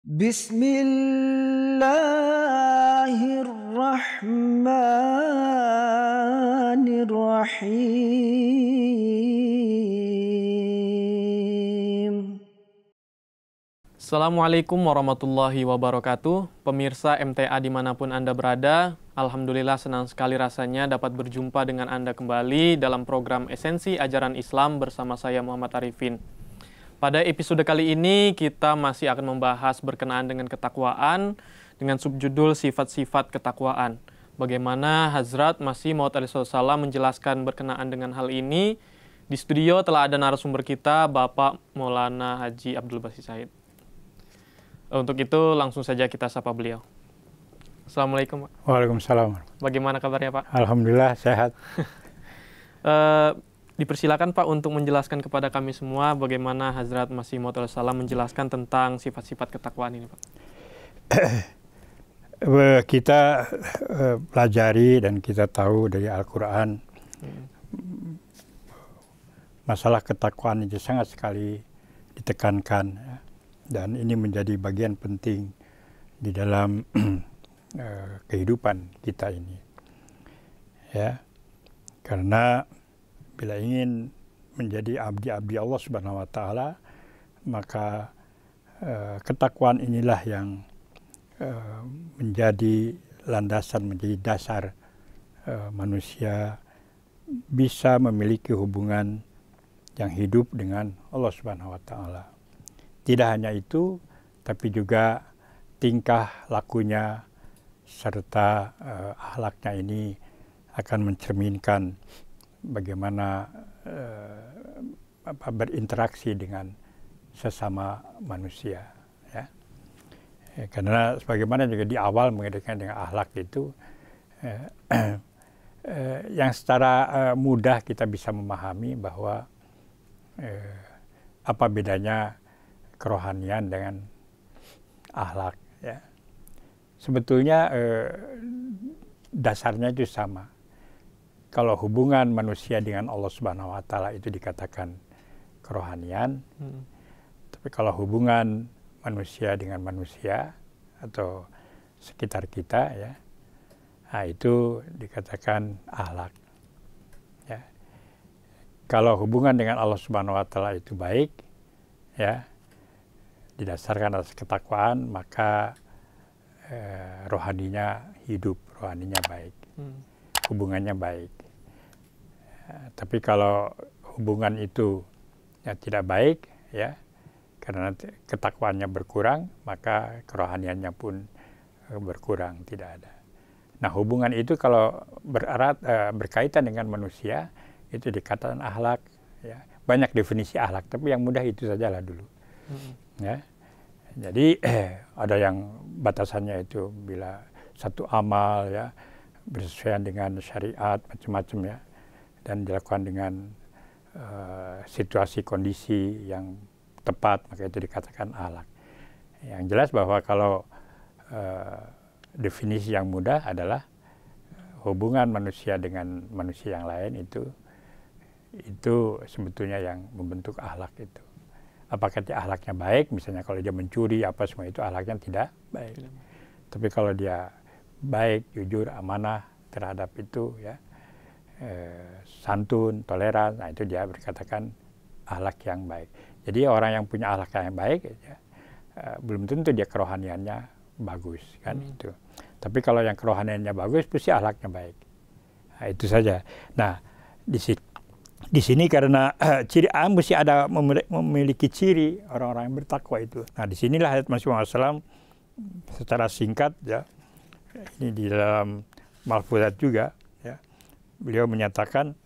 Bismillahirrahmanirrahim. Assalamualaikum warahmatullahi wabarakatuh. Pemirsa MTA dimanapun Anda berada, alhamdulillah senang sekali rasanya dapat berjumpa dengan Anda kembali dalam program Esensi Ajaran Islam bersama saya Muhammad Arifin. Pada episode kali ini kita masih akan membahas berkenaan dengan ketakwaan dengan subjudul sifat-sifat ketakwaan. Bagaimana Hazrat Masih Maud Alaihissalam menjelaskan berkenaan dengan hal ini. Di studio telah ada narasumber kita, Bapak Maulana Haji Abdul Basit Said. Untuk itu langsung saja kita sapa beliau. Assalamualaikum Pak. Waalaikumsalam. Bagaimana kabarnya Pak? Alhamdulillah sehat. Dipersilakan Pak untuk menjelaskan kepada kami semua bagaimana Hazrat Masih Maud Alaihissalam menjelaskan tentang sifat-sifat ketakwaan ini Pak. Kita pelajari dan kita tahu dari Al-Quran masalah ketakwaan itu sangat sekali ditekankan, dan ini menjadi bagian penting di dalam kehidupan kita ini, ya, karena bila ingin menjadi abdi-abdi Allah Subhanahu wa Ta'ala, maka ketakwaan inilah yang menjadi landasan, menjadi dasar manusia bisa memiliki hubungan yang hidup dengan Allah Subhanahu wa Ta'ala. Tidak hanya itu, tapi juga tingkah lakunya serta akhlaknya ini akan mencerminkan bagaimana berinteraksi dengan sesama manusia, ya. Karena sebagaimana juga di awal mengaitkan dengan akhlak itu yang secara mudah kita bisa memahami bahwa apa bedanya kerohanian dengan akhlak, ya. Sebetulnya dasarnya itu sama. Kalau hubungan manusia dengan Allah Subhanahu wa Ta'ala itu dikatakan kerohanian, tapi kalau hubungan manusia dengan manusia atau sekitar kita, ya, nah itu dikatakan akhlak, ya. Kalau hubungan dengan Allah Subhanahu wa Ta'ala itu baik, ya, didasarkan atas ketakwaan, maka rohaninya hidup, rohaninya baik, hubungannya baik. Tapi kalau hubungan itu ya tidak baik, ya, karena ketakwaannya berkurang, maka kerohaniannya pun berkurang, tidak ada. Nah, hubungan itu kalau berkaitan dengan manusia, itu dikatakan akhlak, ya. Banyak definisi akhlak, tapi yang mudah itu sajalah dulu. Ya. Jadi ada yang batasannya itu bila satu amal, ya, bersesuaian dengan syariat macam-macam, ya, dan dilakukan dengan situasi kondisi yang tepat, maka itu dikatakan akhlak. Yang jelas bahwa kalau definisi yang mudah adalah hubungan manusia dengan manusia yang lain itu sebetulnya yang membentuk akhlak itu. Apakah akhlaknya baik, misalnya kalau dia mencuri apa semua itu akhlaknya tidak baik. Tapi kalau dia baik, jujur, amanah terhadap itu, ya, santun, toleran, nah itu dia berkatakan akhlak yang baik. Jadi orang yang punya akhlak yang baik, ya, belum tentu dia kerohaniannya bagus, kan, itu. Tapi kalau yang kerohaniannya bagus, pasti akhlaknya baik. Nah, itu saja. Nah, di sini karena ciri mesti ada memiliki ciri orang-orang yang bertakwa itu. Nah, disinilah ayat Masih Maud SAW secara singkat, ya, ini di dalam Malfuzat juga, ya, beliau menyatakan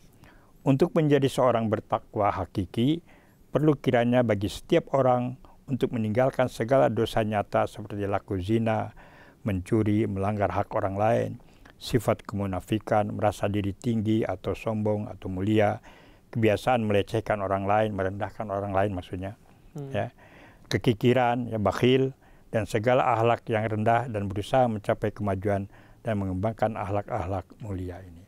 untuk menjadi seorang bertakwa hakiki perlu kiranya bagi setiap orang untuk meninggalkan segala dosa nyata seperti laku zina, mencuri, melanggar hak orang lain, sifat kemunafikan, merasa diri tinggi atau sombong atau mulia, kebiasaan melecehkan orang lain, merendahkan orang lain maksudnya, ya, kekikiran, ya, bakhil, dan segala akhlak yang rendah dan berusaha mencapai kemajuan dan mengembangkan akhlak-akhlak mulia ini.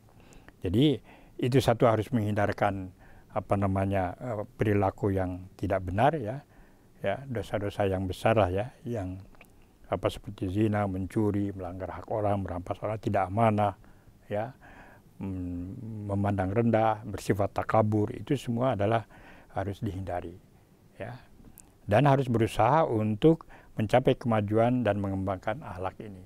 Jadi itu satu harus menghindarkan perilaku yang tidak benar, ya, dosa-dosa yang besar lah, ya, yang seperti zina, mencuri, melanggar hak orang, merampas orang, tidak amanah, ya, memandang rendah, bersifat takabur, itu semua adalah harus dihindari, ya. Dan harus berusaha untuk mencapai kemajuan dan mengembangkan akhlak ini.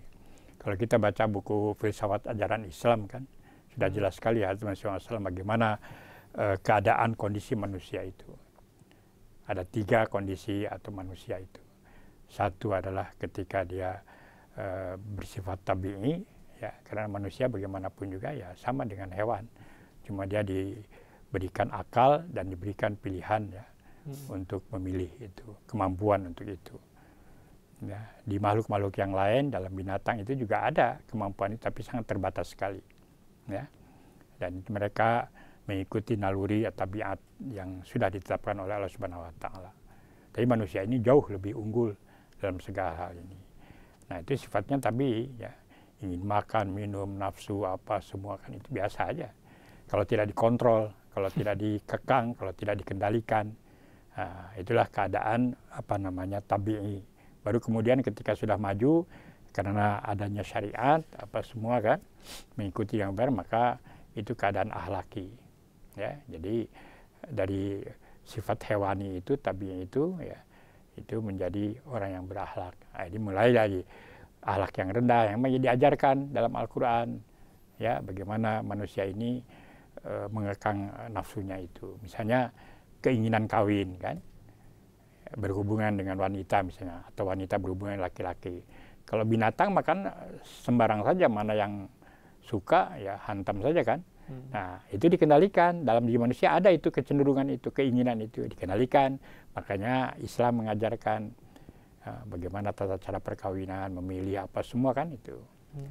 Kalau kita baca buku filsafat ajaran Islam kan, sudah jelas sekali ya Rasulullah bagaimana keadaan kondisi manusia itu. Ada 3 kondisi atau manusia itu. Satu adalah ketika dia bersifat tabi'i, ya, karena manusia bagaimanapun juga ya sama dengan hewan. Cuma dia diberikan akal dan diberikan pilihan ya untuk memilih itu, kemampuan untuk itu. Ya, di makhluk-makhluk yang lain dalam binatang itu juga ada kemampuan itu, tapi sangat terbatas sekali. Ya. Dan mereka mengikuti naluri atau tabiat yang sudah ditetapkan oleh Allah Subhanahu wa taala. Tapi manusia ini jauh lebih unggul dalam segala hal ini. Nah, itu sifatnya tabii ya. Ingin makan, minum, nafsu apa semua kan itu biasa aja. Kalau tidak dikontrol, kalau tidak dikekang, kalau tidak dikendalikan, itulah keadaan tabii. Baru kemudian ketika sudah maju karena adanya syariat apa semua kan mengikuti yang benar, maka itu keadaan akhlaki. Ya, jadi dari sifat hewani itu, tabii itu ya, itu menjadi orang yang berakhlak. Nah, ini mulai dari akhlak yang rendah yang diajarkan dalam Al-Quran, ya, bagaimana manusia ini mengekang nafsunya itu. Misalnya keinginan kawin kan, berhubungan dengan wanita misalnya, atau wanita berhubungan dengan laki-laki. Kalau binatang makan sembarang saja, mana yang suka ya hantam saja kan. Nah, itu dikendalikan. Dalam diri manusia ada itu kecenderungan itu, keinginan itu dikendalikan. Makanya Islam mengajarkan bagaimana tata cara perkawinan, memilih apa semua kan itu.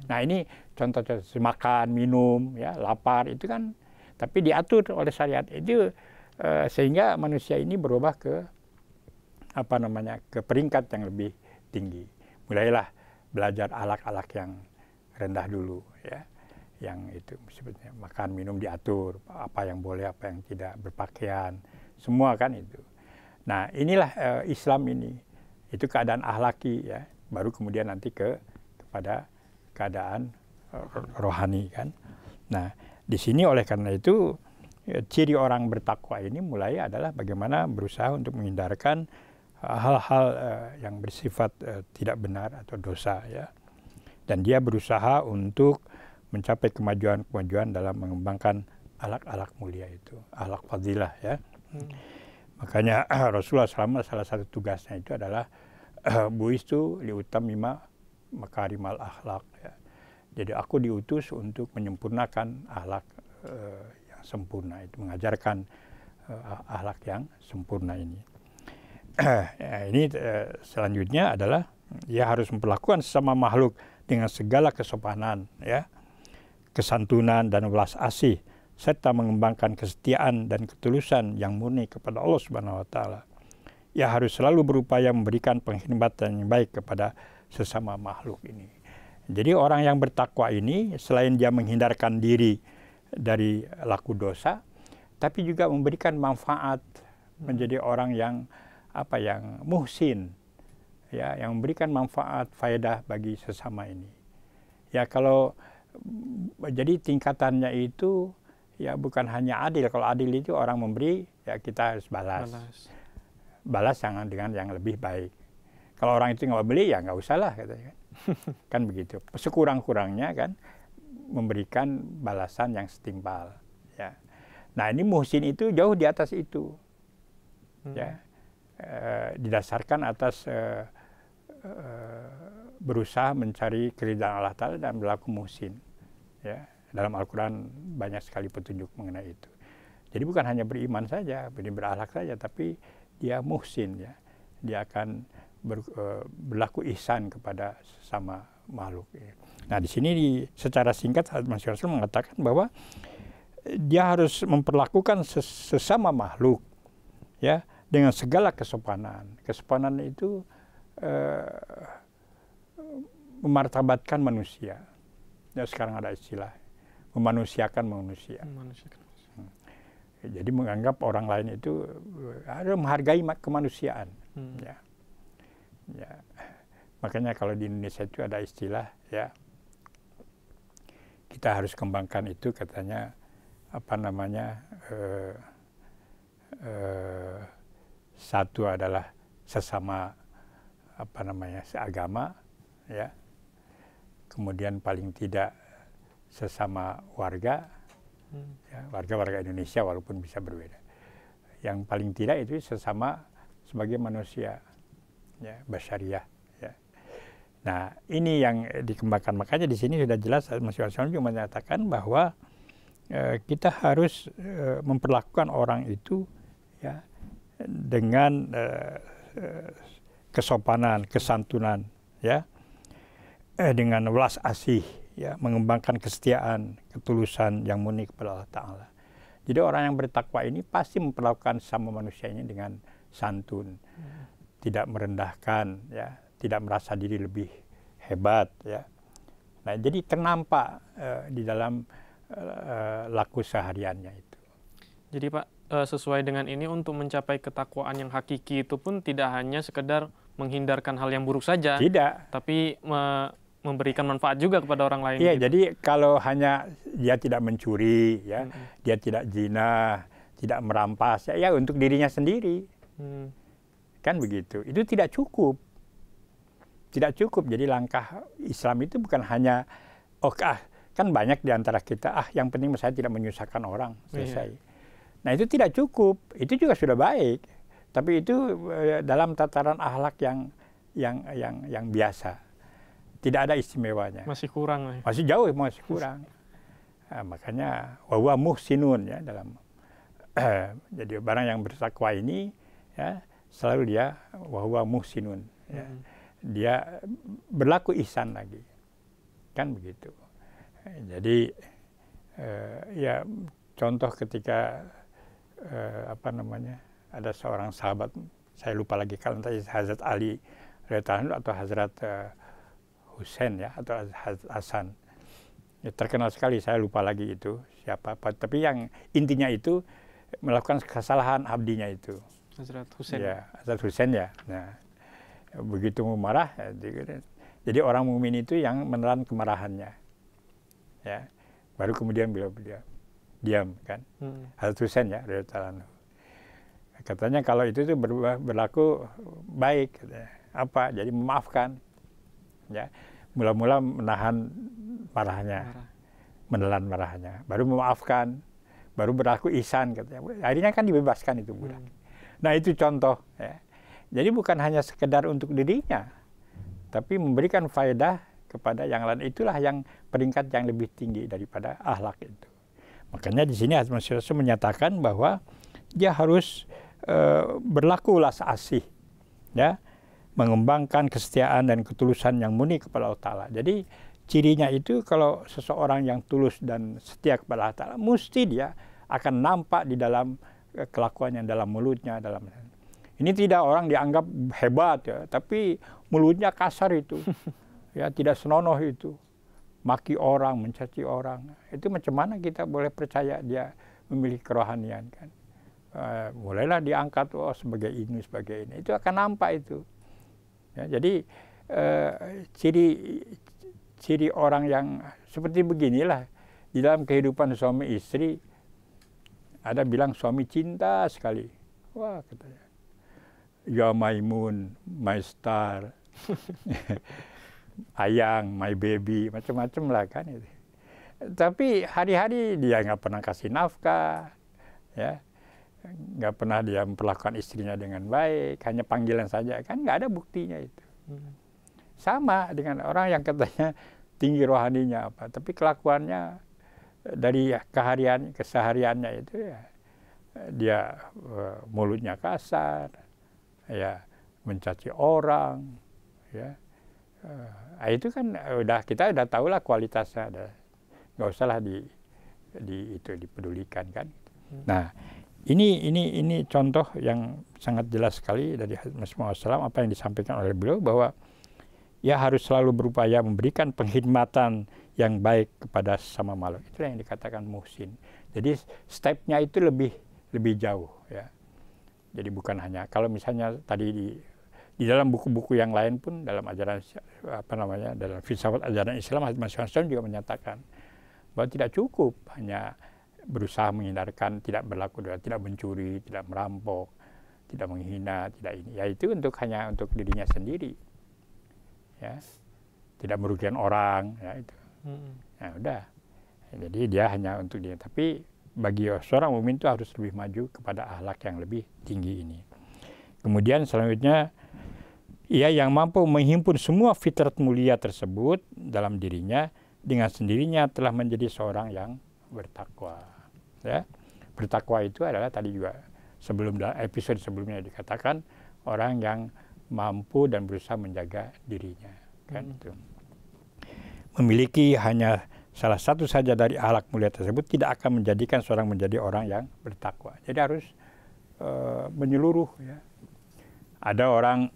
Nah, ini contoh-contoh makan, minum, ya, lapar itu kan, tapi diatur oleh syariat itu sehingga manusia ini berubah ke ke peringkat yang lebih tinggi. Mulailah belajar akhlak-akhlak yang rendah dulu, ya. Yang itu sebetulnya makan minum diatur, apa yang boleh, apa yang tidak, berpakaian, semua kan itu. Nah, inilah Islam ini. Itu keadaan akhlaki ya. Baru kemudian nanti kepada keadaan rohani kan. Nah, di sini oleh karena itu ciri orang bertakwa ini mulai adalah bagaimana berusaha untuk menghindarkan hal-hal yang bersifat tidak benar atau dosa ya. Dan dia berusaha untuk mencapai kemajuan-kemajuan dalam mengembangkan akhlak-akhlak mulia itu, akhlak fadilah ya. Makanya Rasulullah SAW salah satu tugasnya itu adalah buistu liutamima makarimal akhlak ya. Jadi aku diutus untuk menyempurnakan akhlak yang sempurna itu, mengajarkan akhlak yang sempurna ini. Ini selanjutnya adalah ia harus memperlakukan sesama makhluk dengan segala kesopanan ya, kesantunan dan welas asih, serta mengembangkan kesetiaan dan ketulusan yang murni kepada Allah Subhanahu wa taala. Ia harus selalu berupaya memberikan penghormatan yang baik kepada sesama makhluk ini. Jadi orang yang bertakwa ini selain dia menghindarkan diri dari laku dosa, tapi juga memberikan manfaat, menjadi orang yang yang muhsin, ya, yang memberikan manfaat faedah bagi sesama ini. Ya, kalau jadi tingkatannya itu ya bukan hanya adil. Kalau adil itu orang memberi ya kita harus balas dengan yang lebih baik. Kalau orang itu nggak beli ya nggak usah lah katanya. Kan begitu. Sekurang-kurangnya kan memberikan balasan yang setimpal. Ya. Nah, ini muhsin itu jauh di atas itu. Ya. Didasarkan atas berusaha mencari keridhaan Allah Ta'ala dan berlaku muhsin. Ya, dalam Al-Quran banyak sekali petunjuk mengenai itu. Jadi bukan hanya beriman saja, berakhlak saja, tapi dia muhsin ya. Dia akan berlaku ihsan kepada sesama makhluk. Ya. Nah, di sini secara singkat Masya Rasul mengatakan bahwa dia harus memperlakukan sesama makhluk ya dengan segala kesopanan. Kesopanan itu memartabatkan manusia. Ya, sekarang ada istilah memanusiakan manusia. Jadi menganggap orang lain itu harus menghargai kemanusiaan. Ya. Ya. Makanya kalau di Indonesia itu ada istilah ya, kita harus kembangkan itu katanya apa namanya, satu adalah sesama apa namanya seagama ya, kemudian paling tidak sesama warga ya, warga Indonesia walaupun bisa berbeda, yang paling tidak itu sesama sebagai manusia ya, basyariah ya. Nah ini yang dikembangkan, makanya di sini sudah jelas Mas Yusuf juga menyatakan bahwa kita harus memperlakukan orang itu ya dengan kesopanan, kesantunan ya, dengan welas asih ya, mengembangkan kesetiaan, ketulusan yang murni kepada Allah Ta'ala. Jadi orang yang bertakwa ini pasti memperlakukan sama manusia ini dengan santun, tidak merendahkan ya, tidak merasa diri lebih hebat ya. Nah jadi ternampak di dalam laku sehariannya itu. Jadi Pak, sesuai dengan ini untuk mencapai ketakwaan yang hakiki itu pun tidak hanya sekedar menghindarkan hal yang buruk saja, tidak, tapi memberikan manfaat juga kepada orang lain. Iya, gitu. jadi kalau hanya dia tidak mencuri, ya, dia tidak zina, tidak merampas, ya untuk dirinya sendiri, kan begitu. Itu tidak cukup, tidak cukup. Jadi langkah Islam itu bukan hanya, kan banyak di antara kita, yang penting saya tidak menyusahkan orang, selesai. Iya. Nah itu tidak cukup, itu juga sudah baik, tapi itu dalam tataran akhlak yang biasa. Tidak ada istimewanya. Masih kurang. Masih jauh, masih kurang. Makanya wa muhsinun ya dalam jadi barang yang bertakwa ini ya selalu dia wa muhsinun ya. Dia berlaku ihsan lagi. Kan begitu. Jadi ya contoh ketika ada seorang sahabat, saya lupa lagi kalau tadi Hazrat Ali atau Hazrat Husain ya atau Hasan, ya, terkenal sekali, saya lupa lagi itu siapa, tapi yang intinya itu melakukan kesalahan abdinya itu Hazrat Husain ya, Hazrat Husain ya. Nah begitu marah ya, jadi orang mukmin itu yang menelan kemarahannya ya, baru kemudian beliau diam kan. Hazrat Husain ya katanya kalau itu tuh berlaku baik katanya. Apa, jadi memaafkan ya, mula-mula menahan marahnya, menelan marahnya, baru memaafkan, baru berlaku ihsan katanya. Akhirnya kan dibebaskan itu budak. Nah itu contoh ya. Jadi bukan hanya sekedar untuk dirinya, tapi memberikan faedah kepada yang lain. Itulah yang peringkat yang lebih tinggi daripada akhlak itu. Makanya di sini Mas Yusuf menyatakan bahwa dia harus berlaku welas asih ya, mengembangkan kesetiaan dan ketulusan yang murni kepada Allah Ta'ala. Jadi cirinya itu kalau seseorang yang tulus dan setia kepada Allah Ta'ala, mesti dia akan nampak di dalam kelakuannya, dalam mulutnya. Ini tidak orang dianggap hebat ya, tapi mulutnya kasar itu, ya tidak senonoh itu, maki orang, mencaci orang. Itu macam mana kita boleh percaya dia memiliki kerohanian kan? Mulailah diangkat sebagai ini, sebagai ini. Itu akan nampak itu. Ya, jadi ciri orang yang seperti beginilah di dalam kehidupan suami istri. Ada bilang suami cinta sekali. Wah katanya, ya my moon, my star, ayang, my baby, macam-macam lah kan itu. Tapi hari-hari dia nggak pernah kasih nafkah, ya, nggak pernah dia memperlakukan istrinya dengan baik, hanya panggilan saja, kan nggak ada buktinya itu. Sama dengan orang yang katanya tinggi rohaninya apa, tapi kelakuannya dari kesehariannya itu ya, dia mulutnya kasar, ya mencaci orang, ya. Itu kan kita udah tahu lah kualitasnya, nggak usahlah dipedulikan kan. Nah ini contoh yang sangat jelas sekali dari Mas Muhammad SAW, apa yang disampaikan oleh beliau, bahwa ya harus selalu berupaya memberikan penghormatan yang baik kepada sesama makhluk. Itulah yang dikatakan muhsin. Jadi stepnya itu lebih jauh ya. Jadi bukan hanya kalau misalnya tadi di dalam buku-buku yang lain pun dalam ajaran dalam filsafat ajaran Islam, Hadits Masya juga menyatakan bahwa tidak cukup hanya berusaha menghindarkan tidak berlaku, tidak mencuri, tidak merampok, tidak menghina, tidak ini. Ya itu hanya untuk dirinya sendiri. Ya. Tidak merugikan orang, ya itu. Nah, udah. Jadi dia hanya untuk dia. Tapi bagi seorang mukmin itu harus lebih maju kepada akhlak yang lebih tinggi ini. Kemudian selanjutnya, ia yang mampu menghimpun semua fitrat mulia tersebut dalam dirinya, dengan sendirinya telah menjadi seorang yang bertakwa. Ya. Bertakwa itu adalah tadi juga episode sebelumnya dikatakan orang yang mampu dan berusaha menjaga dirinya. Kan itu. Memiliki hanya salah satu saja dari akhlak mulia tersebut tidak akan menjadikan seorang menjadi orang yang bertakwa. Jadi harus menyeluruh. Ya. Ada orang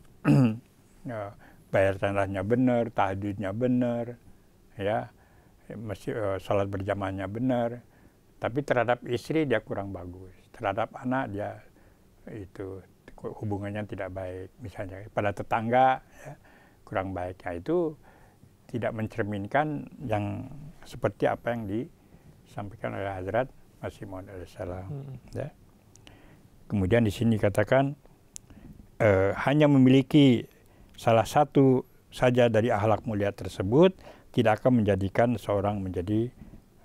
bayar tanahnya benar, tahajudnya benar, ya, sholat berjamaahnya benar, tapi terhadap istri dia kurang bagus, terhadap anak dia itu hubungannya tidak baik, misalnya pada tetangga ya, kurang baik. Nah, itu tidak mencerminkan yang seperti apa yang disampaikan oleh Hazrat Masih Maud alaihissalam. Ya. Kemudian di sini katakan hanya memiliki salah satu saja dari akhlak mulia tersebut tidak akan menjadikan seorang menjadi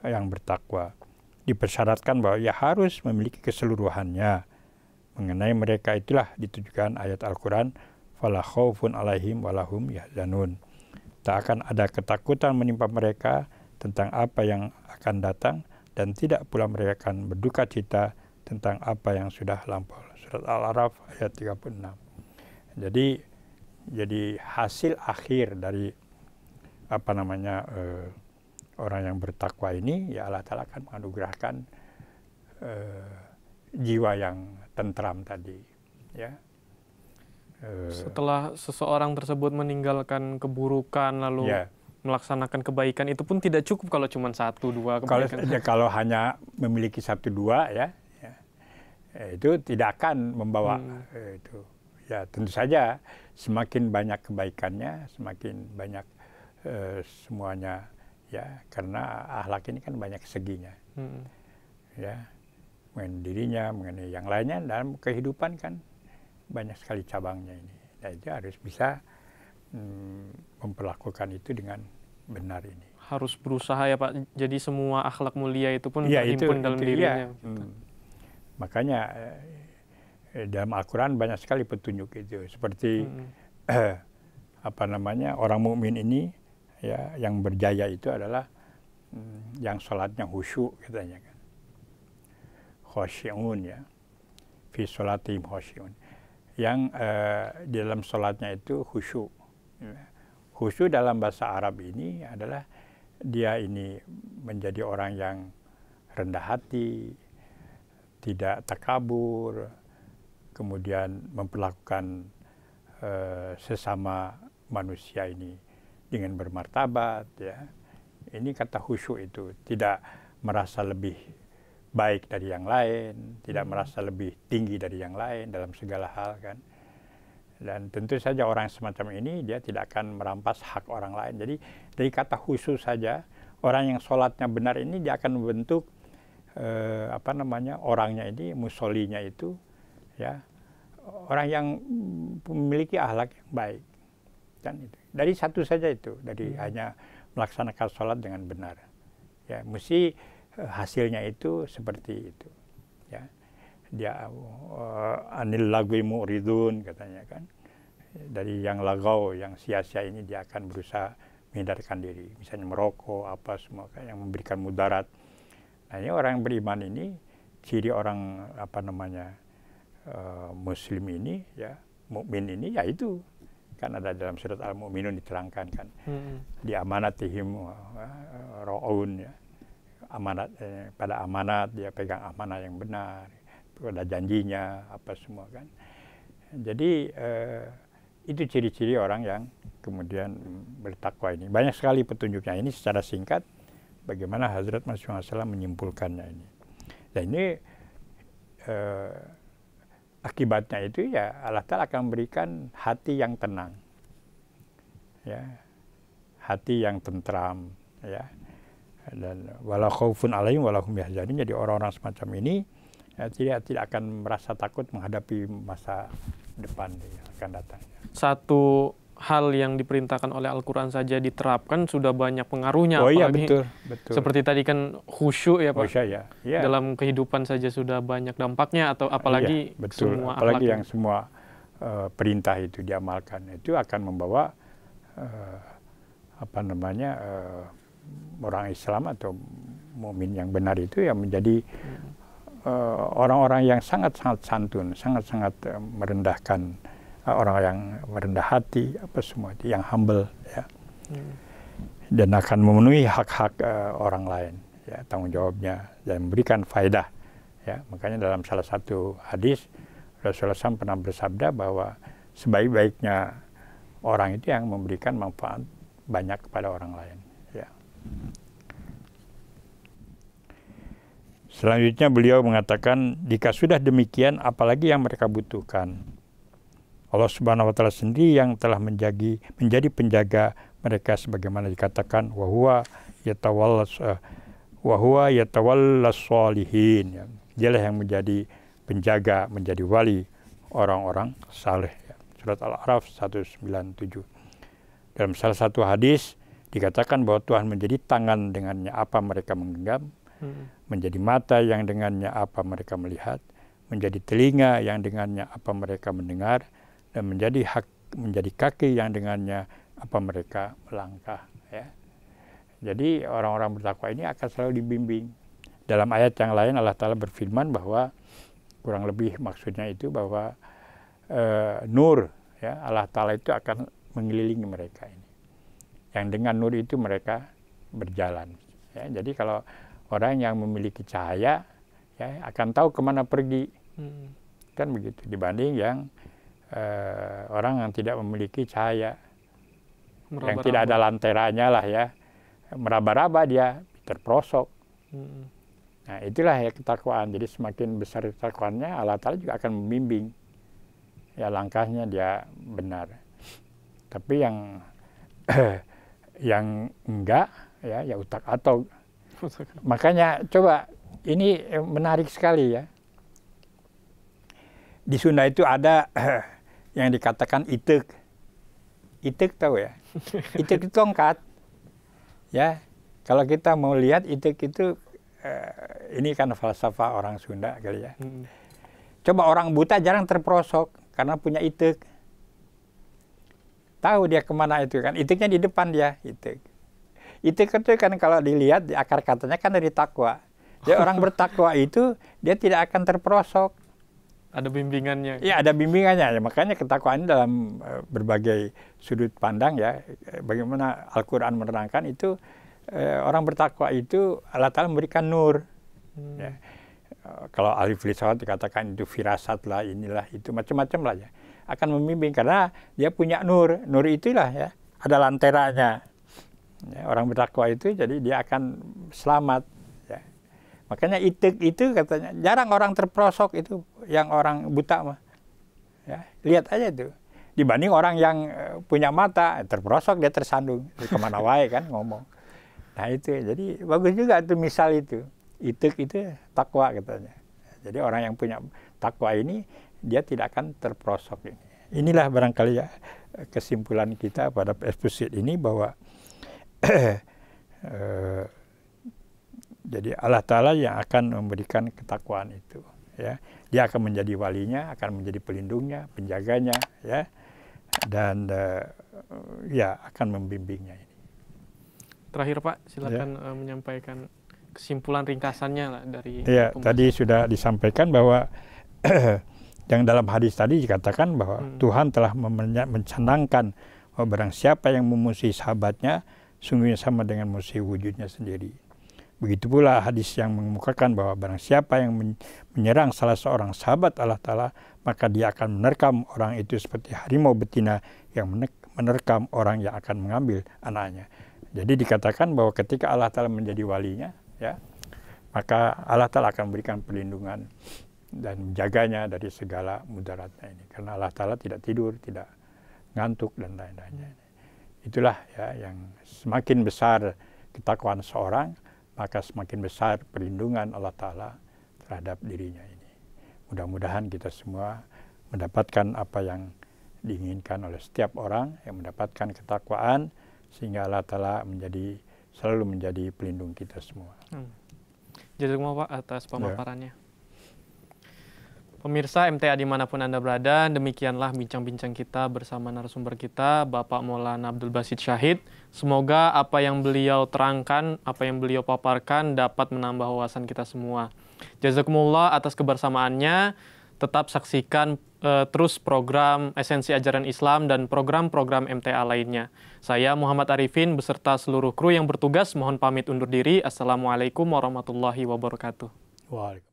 yang bertakwa. Dipersyaratkan bahwa ia harus memiliki keseluruhannya. Mengenai mereka itulah ditujukan ayat Al-Quran, fala khaufun alaihim walahum yahzanun. Tak akan ada ketakutan menimpa mereka tentang apa yang akan datang, dan tidak pula mereka akan berduka cita tentang apa yang sudah lampau. Surat Al-A'raf ayat 36. Jadi hasil akhir dari orang yang bertakwa ini, ya Allah Ta'ala akan menganugerahkan jiwa yang tentram tadi. Ya. Setelah seseorang tersebut meninggalkan keburukan lalu melaksanakan kebaikan, itu pun tidak cukup kalau cuma 1-2 kebaikan. Kalau hanya memiliki 1-2 itu tidak akan membawa itu. Ya tentu saja semakin banyak kebaikannya, semakin banyak semuanya, ya, karena akhlak ini kan banyak seginya. Ya, mengenai dirinya, mengenai yang lainnya, dalam kehidupan kan banyak sekali cabangnya ini. Nah, itu harus bisa memperlakukan itu dengan benar ini. Harus berusaha ya Pak, jadi semua akhlak mulia itu pun terhimpun dalam dirinya. Makanya dalam Al-Quran banyak sekali petunjuk itu, seperti orang mukmin ini, ya, yang berjaya itu adalah yang sholatnya khusyuk, katanya kan, khosyi'un, ya, fi sholatihim khosyi'un, yang di dalam sholatnya itu khusyuk. Khusyuk dalam bahasa Arab ini adalah dia ini menjadi orang yang rendah hati, tidak takabur, kemudian memperlakukan sesama manusia ini dengan bermartabat, ya. Ini kata khusyuk itu, tidak merasa lebih baik dari yang lain, tidak merasa lebih tinggi dari yang lain dalam segala hal, kan. Dan tentu saja orang semacam ini dia tidak akan merampas hak orang lain. Jadi dari kata khusyuk saja, orang yang sholatnya benar ini dia akan membentuk orangnya ini, musolinya itu, ya, orang yang memiliki akhlak yang baik. Dan itu dari satu saja itu, dari hanya melaksanakan sholat dengan benar, ya, mesti hasilnya itu seperti itu, ya. Dia anil lagwi mu'ridun, katanya kan, dari yang lagau, yang sia-sia ini dia akan berusaha menghindarkan diri, misalnya merokok, apa semua yang memberikan mudarat. Nah, ini orang yang beriman ini, ciri orang muslim ini, ya, mukmin ini, ya itu kan ada dalam surat Al-Mu'minun diterangkan, kan, di amanatihim ra'un, ya, amanat, pada amanat dia pegang amanah yang benar, pada janjinya apa semua, kan. Jadi itu ciri-ciri orang yang kemudian bertakwa ini. Banyak sekali petunjuknya. Ini secara singkat bagaimana Hazrat Masih Maud menyimpulkannya ini. Dan ini akibatnya itu ya Allah Ta'ala akan memberikan hati yang tenang, ya, hati yang tentram, ya, dan wala khaufun alaihim wala hum yahzanun. Jadi orang-orang semacam ini ya, tidak akan merasa takut menghadapi masa depan yang akan datang. Satu hal yang diperintahkan oleh Al-Quran saja diterapkan sudah banyak pengaruhnya. Oh iya, apalagi betul. seperti tadi kan khusyuk ya Pak. Khusyuk, ya. Ya. Dalam kehidupan saja sudah banyak dampaknya, atau apalagi iya, betul. semua apalagi akhlak yang semua perintah itu diamalkan, itu akan membawa orang Islam atau mukmin yang benar itu yang menjadi orang-orang yang sangat-sangat santun, sangat-sangat merendahkan, orang yang merendah hati, apa semua itu yang humble, ya, dan akan memenuhi hak-hak orang lain, ya, tanggung jawabnya, dan memberikan faedah, ya. Makanya dalam salah satu hadis Rasulullah SAW pernah bersabda bahwa sebaik-baiknya orang itu yang memberikan manfaat banyak kepada orang lain, ya. Selanjutnya beliau mengatakan, jika sudah demikian, apalagi yang mereka butuhkan. Allah Subhanahu wa Ta'ala sendiri yang telah menjadi penjaga mereka, sebagaimana dikatakan, wa huwa yatawallas sholihin. Dialah yang menjadi penjaga, menjadi wali orang-orang saleh. Surat Al-A'raf 197. Dalam salah satu hadis dikatakan bahwa Tuhan menjadi tangan dengannya apa mereka menggenggam, menjadi mata yang dengannya apa mereka melihat, menjadi telinga yang dengannya apa mereka mendengar, dan menjadi kaki yang dengannya apa mereka melangkah, ya. Jadi orang-orang bertakwa ini akan selalu dibimbing. Dalam ayat yang lain Allah Ta'ala berfirman bahwa kurang lebih maksudnya itu bahwa nur, ya, Allah Ta'ala itu akan mengelilingi mereka ini. Yang dengan nur itu mereka berjalan, ya. Jadi kalau orang yang memiliki cahaya, ya, akan tahu kemana pergi, kan begitu, dibanding yang orang yang tidak memiliki cahaya, yang tidak ada lanteranya lah, ya, meraba-raba, dia terperosok. Nah, itulah ya ketakwaan. Jadi semakin besar ketakwaannya, Allah Ta'ala juga akan membimbing, ya, langkahnya dia benar. Tapi yang yang enggak, ya utak-atik. Makanya coba, ini menarik sekali, ya. Di Sunda itu ada yang dikatakan itek. Itek tahu, ya? Itek itu tongkat. Ya, kalau kita mau lihat itek itu, ini kan falsafah orang Sunda kali, ya. Coba orang buta jarang terperosok karena punya itek. Tahu dia kemana itu kan? Iteknya di depan dia, itek. Itek itu kan kalau dilihat di akar katanya kan dari takwa. Jadi orang bertakwa itu dia tidak akan terperosok. Ada bimbingannya. Ya, ada bimbingannya. Ya, makanya ketakwaan dalam berbagai sudut pandang, ya, bagaimana Al-Quran menerangkan itu, orang bertakwa itu Allah Ta'ala memberikan nur. Ya. Kalau ahli filsafat dikatakan itu firasat lah, inilah itu, macam-macam lah, ya. Akan membimbing karena dia punya nur. Nur itulah, ya, ada lanteranya. Ya, orang bertakwa itu jadi dia akan selamat, ya. Makanya itik itu katanya jarang orang terperosok itu, yang orang buta mah, ya, lihat aja itu, dibanding orang yang punya mata terperosok, dia tersandung kemana wae kan ngomong. Nah itu, jadi bagus juga itu misal itu, itik itu takwa katanya. Jadi orang yang punya takwa ini dia tidak akan terperosok ini. Inilah barangkali, ya, kesimpulan kita pada episode ini bahwa jadi Allah Ta'ala yang akan memberikan ketakwaan itu, ya. Dia akan menjadi walinya, akan menjadi pelindungnya, penjaganya, ya, dan ya akan membimbingnya ini. Terakhir Pak, silakan, ya, menyampaikan kesimpulan ringkasannya lah dari. Ya, tadi sudah disampaikan bahwa yang dalam hadis tadi dikatakan bahwa Tuhan telah mencanangkan bahwa barang siapa yang memusuhi sahabatnya, sungguhnya sama dengan musuh wujudnya sendiri. Begitu pula hadis yang mengemukakan bahwa barang siapa yang menyerang salah seorang sahabat Allah Ta'ala, maka dia akan menerkam orang itu seperti harimau betina yang menerkam orang yang akan mengambil anaknya. Jadi dikatakan bahwa ketika Allah Ta'ala menjadi walinya, ya, maka Allah Ta'ala akan memberikan perlindungan dan menjaganya dari segala mudaratnya ini. Karena Allah Ta'ala tidak tidur, tidak ngantuk, dan lain-lainnya. Itulah ya yang semakin besar ketakwaan seorang, maka semakin besar perlindungan Allah Ta'ala terhadap dirinya ini. Mudah-mudahan kita semua mendapatkan apa yang diinginkan oleh setiap orang, yang mendapatkan ketakwaan, sehingga Allah Ta'ala selalu menjadi pelindung kita semua. Jazakumullah Pak atas pemaparannya. Pemirsa MTA dimanapun Anda berada, demikianlah bincang-bincang kita bersama narasumber kita, Bapak Maulana Abdul Basit Syahid. Semoga apa yang beliau terangkan, apa yang beliau paparkan dapat menambah wawasan kita semua. Jazakumullah atas kebersamaannya. Tetap saksikan terus program Esensi Ajaran Islam dan program-program MTA lainnya. Saya Muhammad Arifin beserta seluruh kru yang bertugas mohon pamit undur diri. Assalamualaikum warahmatullahi wabarakatuh. Waalaikumsalam.